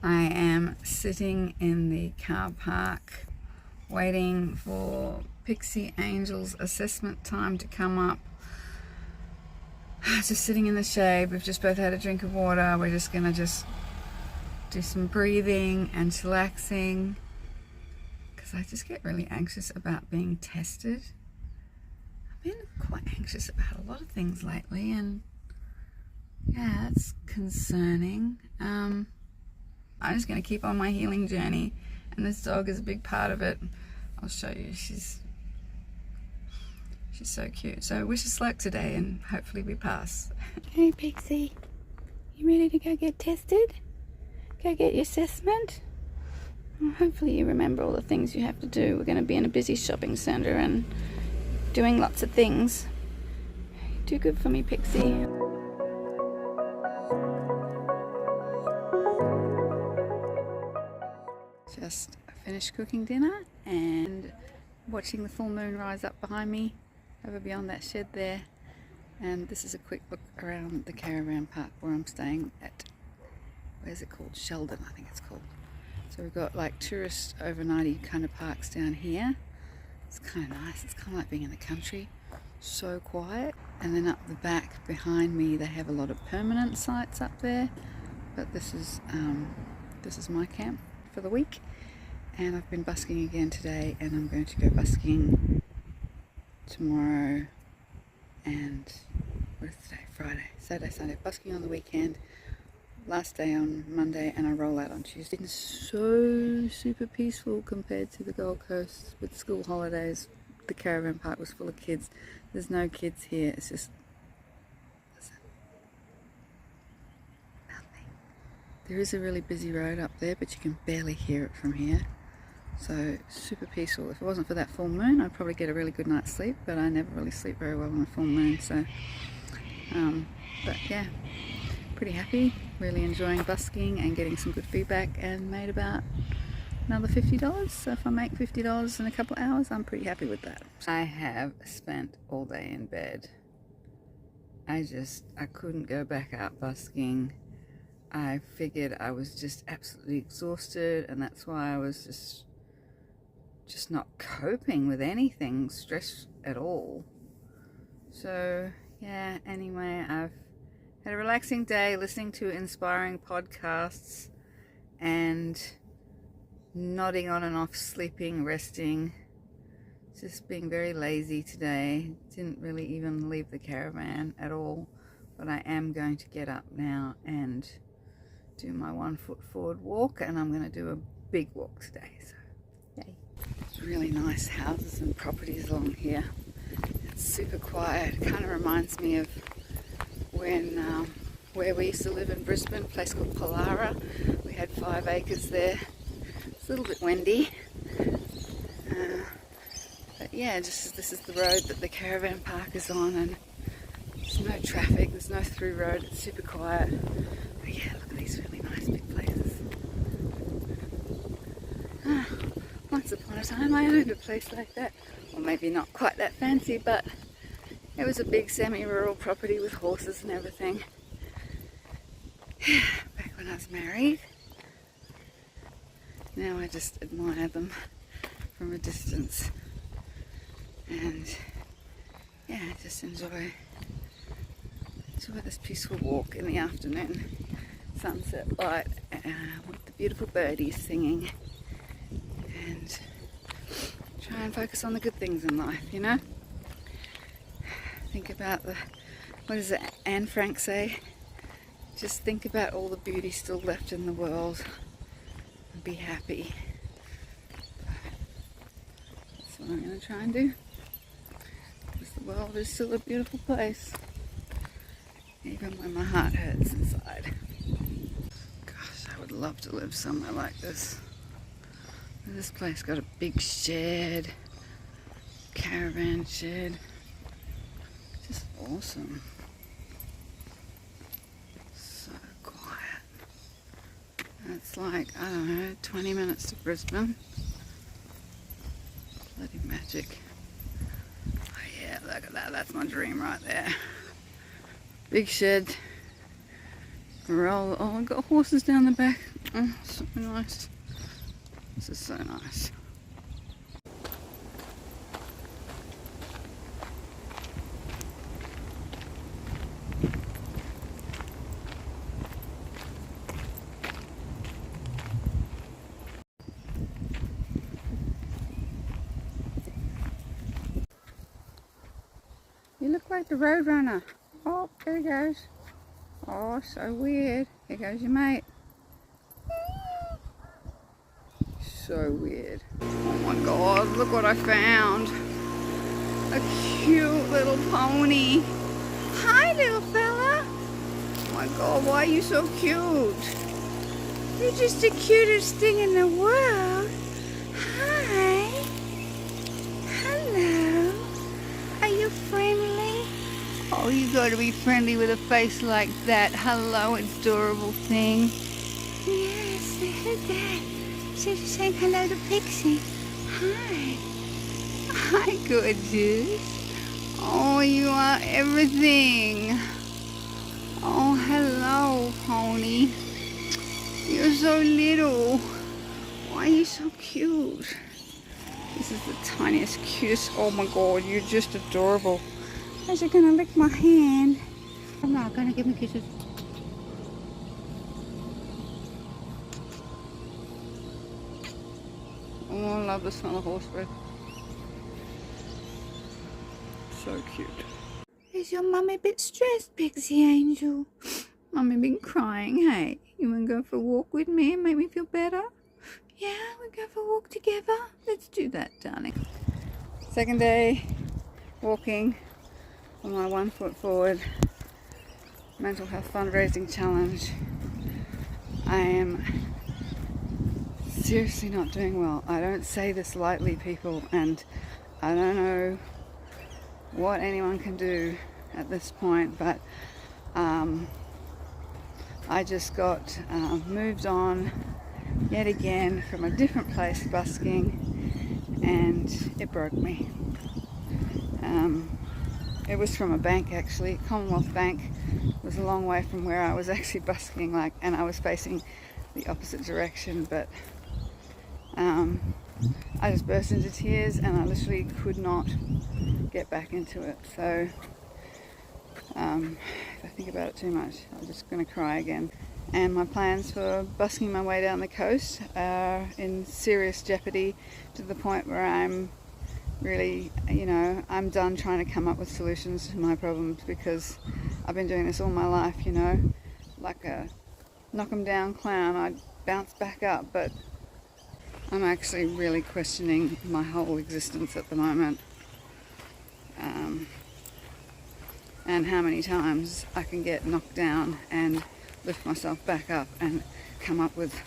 I am sitting in the car park waiting for Pixie Angel's assessment time to come up. Just sitting in the shade. We've just both had a drink of water. We're just gonna do some breathing and chillaxing, because I just get really anxious about being tested. I've been quite anxious about a lot of things lately, and yeah, it's concerning. I'm just going to keep on my healing journey, and this dog is a big part of it. I'll show you. She's so cute. So wish us luck today, and hopefully we pass. Hey Pixie, you ready to go get tested? Go get your assessment? Well, hopefully you remember all the things you have to do. We're going to be in a busy shopping centre and doing lots of things. Do good for me, Pixie. Just finished cooking dinner and watching the full moon rise up behind me over beyond that shed there. And this is a quick look around the caravan park where I'm staying at, where's it called? Sheldon, I think it's called. So we've got like tourist overnighty kind of parks down here. It's kind of nice. It's kind of like being in the country. So quiet. And then up the back behind me they have a lot of permanent sites up there. But this is my camp for the week. And I've been busking again today, and I'm going to go busking tomorrow and what is today? Friday, Saturday, Sunday. Busking on the weekend. Last day on Monday, and I roll out on Tuesday. It's so super peaceful compared to the Gold Coast with school holidays. The caravan park was full of kids. There's no kids here. It's just nothing. There is a really busy road up there, but you can barely hear it from here. So super peaceful. If it wasn't for that full moon, I'd probably get a really good night's sleep, but I never really sleep very well on a full moon. So, but yeah, pretty happy. Really enjoying busking and getting some good feedback, and made about another $50. So if I make $50 in a couple of hours, I'm pretty happy with that. I have spent all day in bed. I couldn't go back out busking. I figured I was just absolutely exhausted, and that's why I was just not coping with anything, stress at all. So yeah, anyway, I've had a relaxing day listening to inspiring podcasts and nodding on and off, sleeping, resting, just being very lazy today. Didn't really even leave the caravan at all, but I am going to get up now and do my 1 foot forward walk, and I'm going to do a big walk today, so yay. It's really nice houses and properties along here. It's super quiet. It kind of reminds me of when where we used to live in Brisbane, a place called Pollara. We had 5 acres there. It's a little bit windy, but yeah, this is the road that the caravan park is on, and there's no traffic, there's no through road, it's super quiet. But yeah, look at these really nice big places. Once upon a time I owned a place like that. Well, maybe not quite that fancy, but it was a big semi-rural property with horses and everything. Back when I was married. Now I just admire them from a distance. And yeah, I just enjoy this peaceful walk in the afternoon. Sunset light with the beautiful birdies singing. And try and focus on the good things in life, you know? Think about what does Anne Frank say? Just think about all the beauty still left in the world and be happy. That's what I'm going to try and do. Because the world is still a beautiful place, even when my heart hurts inside. Gosh, I would love to live somewhere like this. This place got a big shed, caravan shed. Just awesome. So quiet. It's like, I don't know, 20 minutes to Brisbane. Bloody magic. Oh yeah, look at that. That's my dream right there. Big shed. Roll. Oh, I've got horses down the back. So nice. This is so nice. You look like the Roadrunner. Oh, there he goes. Oh, so weird. Here goes your mate. So weird. Oh my god, look what I found. A cute little pony. Hi, little fella. Oh my god, why are you so cute? You're just the cutest thing in the world. Hi. Hello. Are you friendly? Oh, you gotta be friendly with a face like that. Hello, adorable thing. Yes, look at that. So just saying hello to Pixie. Hi. Hi, gorgeous. Oh, you are everything. Oh, hello, pony. You're so little. Why are you so cute? This is the tiniest, cutest. Oh my god, you're just adorable. How's it gonna lick my hand? I'm not gonna give me kisses. Oh, I love the smell of horse breath. So cute. Is your mummy a bit stressed, Pixie Angel? Mummy been crying, hey? You wanna go for a walk with me and make me feel better? Yeah, we go for a walk together? Let's do that, darling. Second day walking on my 1 foot forward mental health fundraising challenge. I am seriously not doing well. I don't say this lightly, people, and I don't know what anyone can do at this point, but I just got moved on yet again from a different place busking, and it broke me. It was from a bank, actually. Commonwealth Bank was a long way from where I was actually busking, and I was facing the opposite direction, but I just burst into tears and I literally could not get back into it. So if I think about it too much, I'm just going to cry again. And my plans for busking my way down the coast are in serious jeopardy, to the point where I'm really, I'm done trying to come up with solutions to my problems, because I've been doing this all my life, like a knock 'em down clown. I'd bounce back up, but I'm actually really questioning my whole existence at the moment, and how many times I can get knocked down and lift myself back up and come up with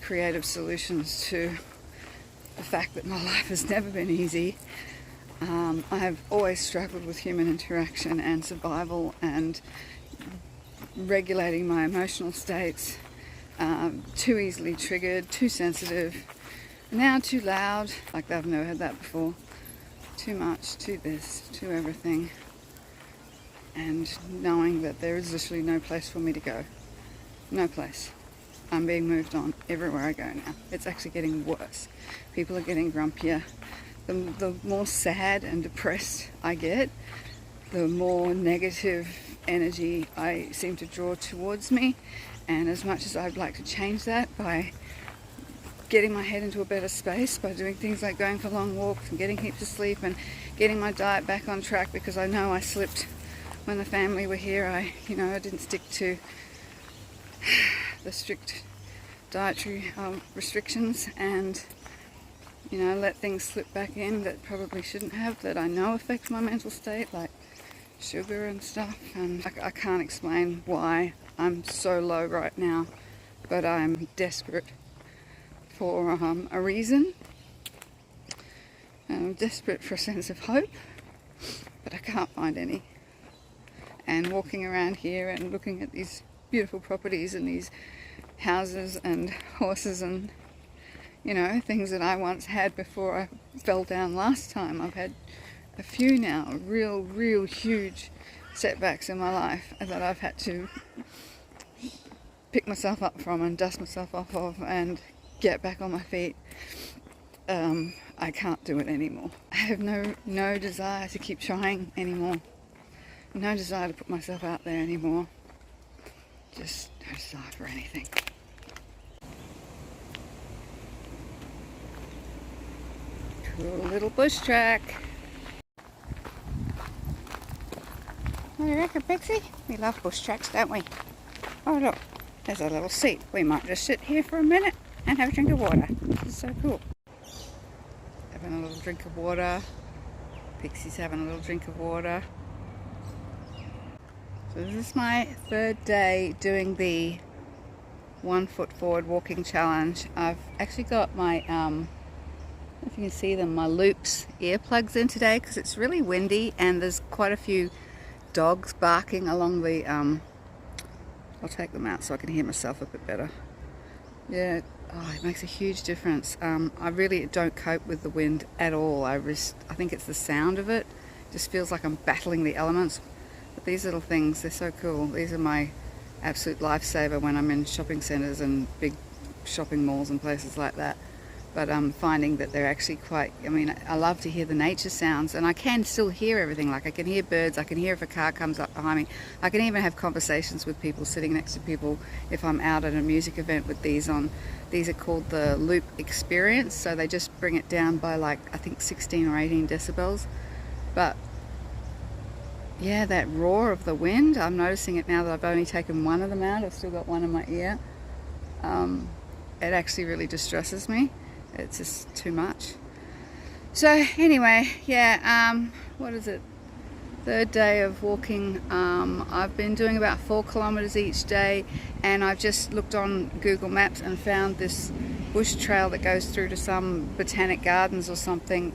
creative solutions to the fact that my life has never been easy. I have always struggled with human interaction and survival and regulating my emotional states. Too easily triggered, too sensitive, now too loud, like I've never had that before. Too much, too this, too everything. And knowing that there is literally no place for me to go. No place. I'm being moved on everywhere I go now. It's actually getting worse. People are getting grumpier. The more sad and depressed I get, the more negative energy I seem to draw towards me. And as much as I'd like to change that by getting my head into a better space, by doing things like going for long walks and getting heaps of sleep and getting my diet back on track, because I know I slipped when the family were here. I didn't stick to the strict dietary restrictions, and let things slip back in that probably shouldn't have, that I know affect my mental state, like sugar and stuff. And I can't explain why I'm so low right now, but I'm desperate for a reason. I'm desperate for a sense of hope, but I can't find any. And walking around here and looking at these beautiful properties and these houses and horses and things that I once had before I fell down last time. I've had a few now, real huge setbacks in my life that I've had to pick myself up from and dust myself off of and get back on my feet. I can't do it anymore. I have no desire to keep trying anymore. No desire to put myself out there anymore. Just no desire for anything. Cool little bush track. What do you reckon, Pixie? We love bush tracks, don't we? Oh look, there's a little seat. We might just sit here for a minute and have a drink of water. This is so cool. Having a little drink of water. Pixie's having a little drink of water. So this is my third day doing the 1 foot forward walking challenge. I've actually got my, I don't know if you can see them, my Loops earplugs in today because it's really windy and there's quite a few dogs barking along the, I'll take them out so I can hear myself a bit better. Yeah, oh, it makes a huge difference. I really don't cope with the wind at all. I think it's the sound of it. It just feels like I'm battling the elements. But these little things, they're so cool. These are my absolute lifesaver when I'm in shopping centres and big shopping malls and places like that. But I'm finding that they're actually quite, I mean, I love to hear the nature sounds, and I can still hear everything. Like I can hear birds, I can hear if a car comes up behind me. I can even have conversations with people sitting next to people if I'm out at a music event with these on. These are called the Loop Experience, so they just bring it down by like, I think 16 or 18 decibels. But yeah, that roar of the wind, I'm noticing it now that I've only taken one of them out. I've still got one in my ear. It actually really distresses me. It's just too much. So anyway, yeah, what is it? Third day of walking. I've been doing about 4 kilometers each day, and I've just looked on Google Maps and found this bush trail that goes through to some botanic gardens or something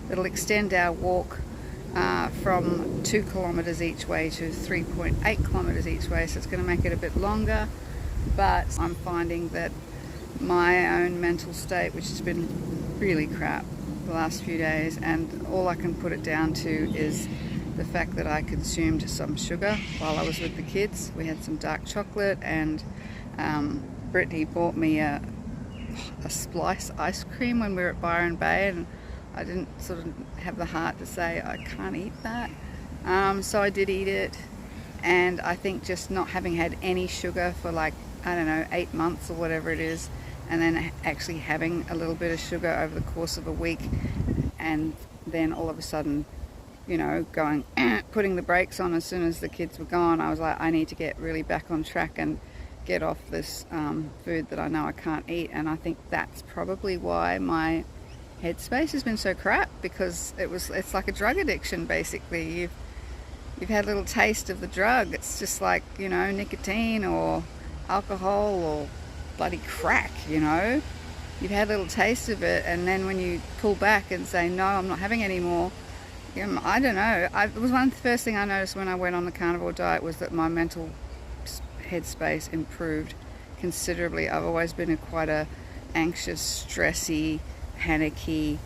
that'll extend our walk from 2 kilometers each way to 3.8 kilometers each way, so it's going to make it a bit longer. But I'm finding that my own mental state, which has been really crap the last few days, and all I can put it down to is the fact that I consumed some sugar while I was with the kids. We had some dark chocolate, and Brittany bought me a splice ice cream when we were at Byron Bay, and I didn't sort of have the heart to say I can't eat that. So I did eat it, and I think just not having had any sugar for like, I don't know, 8 months or whatever it is, and then actually having a little bit of sugar over the course of a week, and then all of a sudden, you know, going, putting the brakes on as soon as the kids were gone, I was like, I need to get really back on track and get off this food that I know I can't eat. And I think that's probably why my headspace has been so crap, because it's like a drug addiction basically. You've had a little taste of the drug. It's just like, you know, nicotine or alcohol or bloody crack, you know. You've had a little taste of it, and then when you pull back and say, no, I'm not having any more, I don't know. It was one of the first thing I noticed when I went on the carnivore diet was that my mental headspace improved considerably. I've always been quite a anxious, stressy, panicky,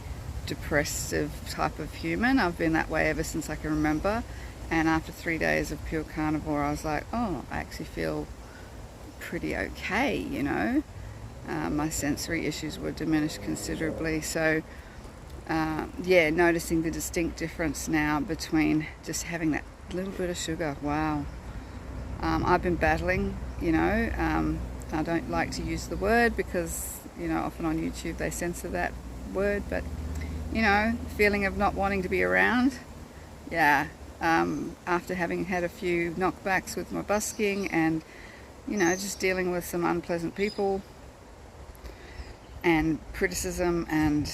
depressive type of human. I've been that way ever since I can remember. And after 3 days of pure carnivore, I was like, oh, I actually feel pretty okay, you know. My sensory issues were diminished considerably. So yeah, noticing the distinct difference now between just having that little bit of sugar. Wow. I've been battling, you know. I don't like to use the word because, you know, often on YouTube they censor that word, but, you know, feeling of not wanting to be around. Yeah. After having had a few knockbacks with my busking and, you know, just dealing with some unpleasant people and criticism and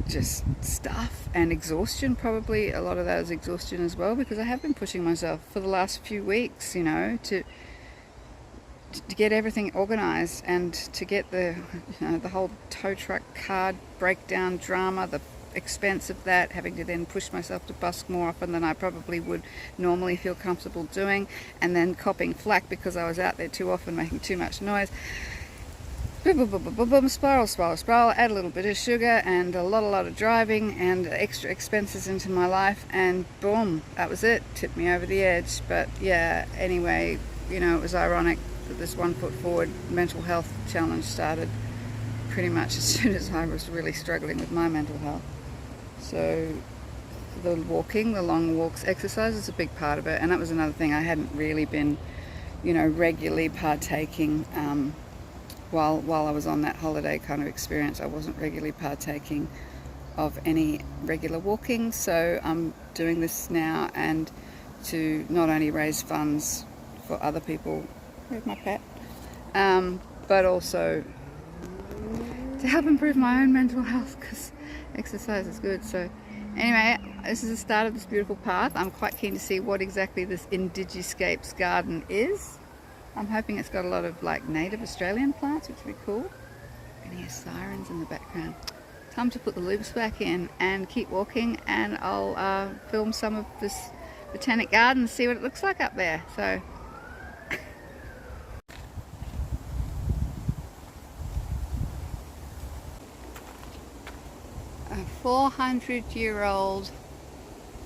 just stuff and exhaustion, probably a lot of that is exhaustion as well, because I have been pushing myself for the last few weeks, you know, to get everything organized and to get the, you know, the whole tow truck card breakdown drama, the expense of that, having to then push myself to busk more often than I probably would normally feel comfortable doing, and then copping flack because I was out there too often making too much noise. Boom, boom, boom, boom, boom, boom, spiral, spiral, spiral, add a little bit of sugar and a lot of driving and extra expenses into my life, and boom, that was it, tipped me over the edge. But yeah, anyway, you know, it was ironic that this 1 Foot Forward mental health challenge started pretty much as soon as I was really struggling with my mental health. So the walking, the long walks, exercise is a big part of it, and that was another thing. I hadn't really been, regularly partaking while I was on that holiday kind of experience. I wasn't regularly partaking of any regular walking, so I'm doing this now, and to not only raise funds for other people, where's my pet, but also to help improve my own mental health, because exercise is good. So anyway, this is the start of this beautiful path. I'm quite keen to see what exactly this Indigiscapes garden is. I'm hoping it's got a lot of like native Australian plants, which would be cool. I can hear sirens in the background. Time to put the loops back in and keep walking, and I'll film some of this botanic garden and see what it looks like up there. So a 400-year-old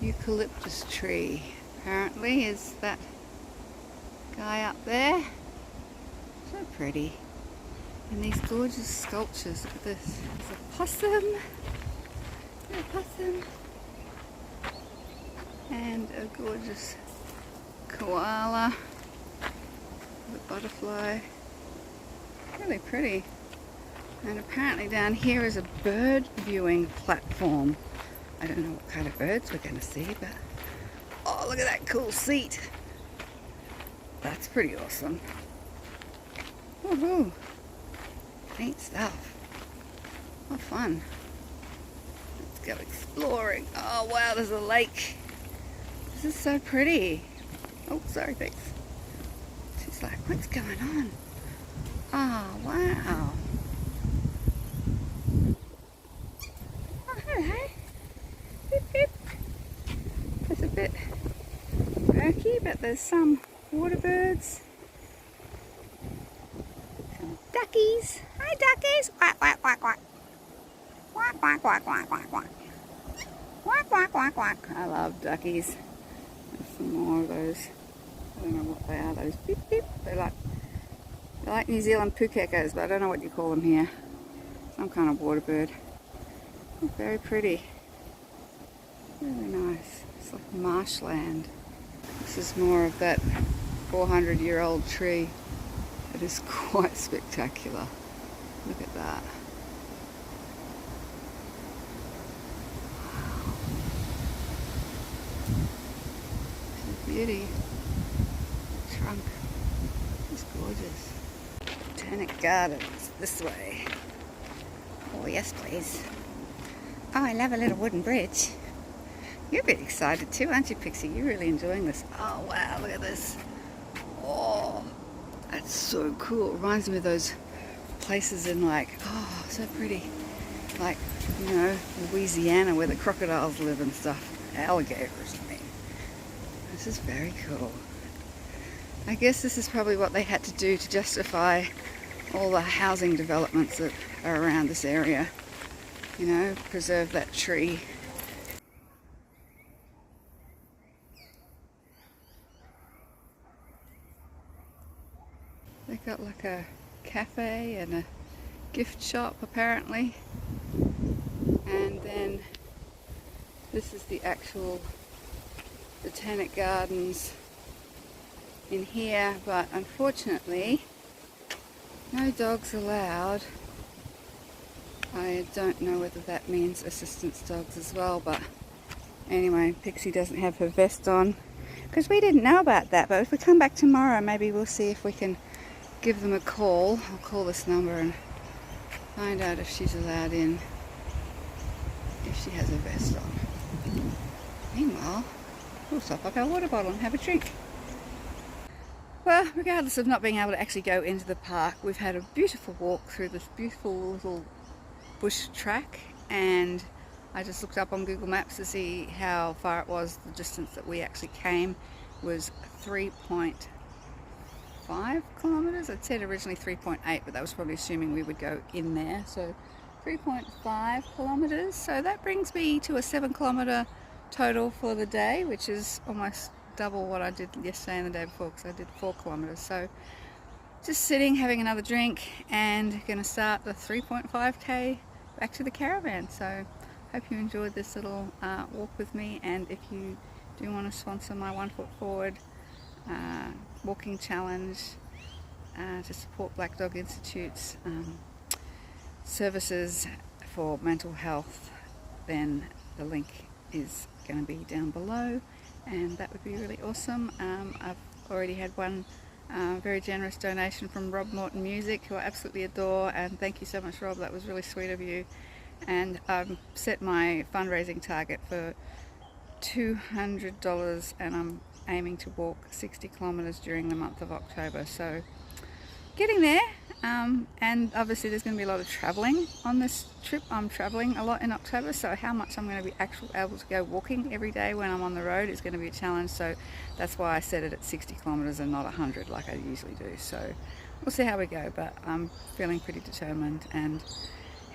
eucalyptus tree apparently is that guy up there. So pretty. And these gorgeous sculptures. Look at this. There's a possum. A possum. And a gorgeous koala. The butterfly. Really pretty. And apparently down here is a bird viewing platform. I don't know what kind of birds we're going to see, but oh, look at that cool seat. That's pretty awesome. Woohoo! Neat stuff. Oh, fun. Let's go exploring. Oh, wow, there's a lake. This is so pretty. Oh, sorry, thanks. She's like, what's going on? Oh, wow. Oh, hello. Beep, beep. It's a bit murky, but there's some water birds. Duckies. Hi, duckies. Quack, quack, quack, quack. Quack, quack, quack, quack, quack, quack. Quack, quack, quack, quack. I love duckies. There's some more of those. I don't know what they are, those beep, beep. They're like New Zealand pukekos, but I don't know what you call them here. Some kind of water bird. Oh, very pretty. Really nice. It's like marshland. This is more of that 400-year-old tree. It is quite spectacular. Look at that. Wow. It's a beauty. The trunk is gorgeous. Botanic Gardens, this way. Oh yes please. Oh, I love a little wooden bridge. You're a bit excited too, aren't you, Pixie? You're really enjoying this. Oh wow, look at this. Oh. That's so cool. It reminds me of those places in oh, so pretty. Like, Louisiana where the crocodiles live and stuff. Alligators, I mean. This is very cool. I guess this is probably what they had to do to justify all the housing developments that are around this area. Preserve that tree. They've got like a cafe and a gift shop apparently, and then this is the actual botanic gardens in here, but unfortunately no dogs allowed. I don't know whether that means assistance dogs as well, but anyway, Pixie doesn't have her vest on because we didn't know about that, but if we come back tomorrow maybe we'll see if we can give them a call. I'll call this number and find out if she's allowed in, if she has a vest on. Meanwhile, we'll top up our water bottle and have a drink. Well, regardless of not being able to actually go into the park, we've had a beautiful walk through this beautiful little bush track, and I just looked up on Google Maps to see how far it was. The distance that we actually came was 3.5 kilometers. I'd said originally 3.8, but that was probably assuming we would go in there. So 3.5 kilometers. So that brings me to a 7-kilometer total for the day, which is almost double what I did yesterday and the day before, because I did 4 kilometers. So just sitting, having another drink, and going to start the 3.5k back to the caravan. So hope you enjoyed this little walk with me, and if you do want to sponsor my 1 Foot Forward walking challenge to support Black Dog Institute's services for mental health, then the link is going to be down below, and that would be really awesome. I've already had one very generous donation from Rob Morton Music, who I absolutely adore, and thank you so much, Rob, that was really sweet of you. And I've set my fundraising target for $200, and I'm aiming to walk 60 kilometers during the month of October, so getting there. And obviously there's going to be a lot of traveling on this trip. I'm traveling a lot in October, so how much I'm going to be actually able to go walking every day when I'm on the road is going to be a challenge. So that's why I set it at 60 kilometers and not 100 like I usually do. So we'll see how we go, but I'm feeling pretty determined. And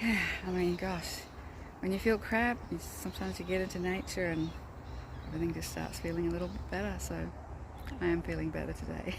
yeah, I mean, gosh, when you feel crap, sometimes you get into nature and everything just starts feeling a little bit better. So I am feeling better today.